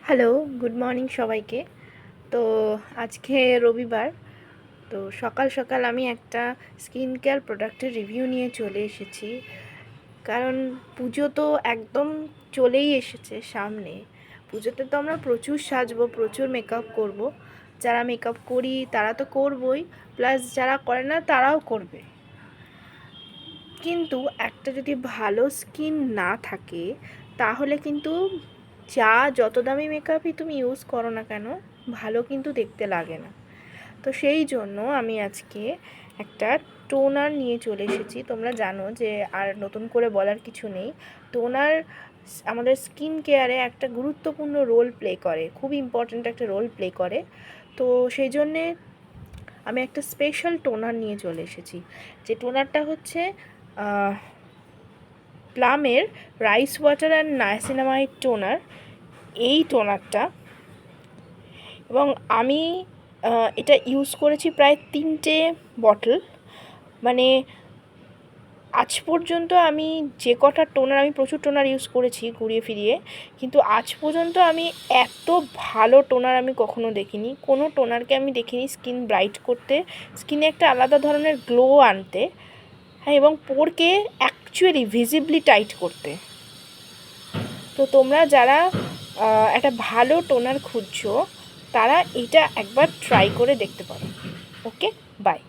Hello, good morning সবাইকে। তো আজকে রবিবার। তো সকাল সকাল আমি একটা স্কিন কেয়ার প্রোডাক্টের রিভিউ নিয়ে চলে এসেছি। কারণ পুজো তো একদম চলেই এসেছে সামনে। পুজোতে তো আমরা প্রচুর সাজবো, প্রচুর মেকআপ করব। যারা মেকআপ করি তারা তো করবই, প্লাস যারা করে না তারাও করবে। কিন্তু একটা যদি ভালো স্কিন না থাকে তাহলে কিন্তু যত দামি মেকআপই তুমি ইউজ করো না কেন, ভালো কিন্তু দেখতে লাগে না। তো সেই জন্য আমি আজকে একটা টোনার নিয়ে চলে এসেছি। তোমরা জানো যে আর নতুন করে বলার কিছু নেই। টোনার আমাদের স্কিন কেয়ারে একটা গুরুত্বপূর্ণ রোল প্লে করে, খুব ইম্পর্ট্যান্ট একটা রোল প্লে করে। তো সেই জন্যে আমি একটা স্পেশাল টোনার নিয়ে চলে এসেছি। যে টোনারটা হচ্ছে প্লামের rice water and niacinamide toner. এই টোনারটা, এবং আমি এটা ইউজ করেছি প্রায় 3টে বটল। মানে আজ পর্যন্ত আমি যে কটা টোনার, আমি প্রচুর টোনার ইউজ করেছি ঘুরিয়ে ফিরিয়ে, কিন্তু আজ পর্যন্ত আমি এত ভালো টোনার আমি কখনো দেখিনি। কোনো টোনারকে আমি দেখিনি স্কিন ব্রাইট করতে, স্কিনে একটা আলাদা ধরনের গ্লো আনতে, হ্যাঁ, এবং পোরকে অ্যাকচুয়ালি ভিজিবলি টাইট করতে। তো তোমরা যারা একটা ভালো টোনার খুঁজছো তারা এটা একবার ট্রাই করে দেখতে পারো। ওকে, বাই।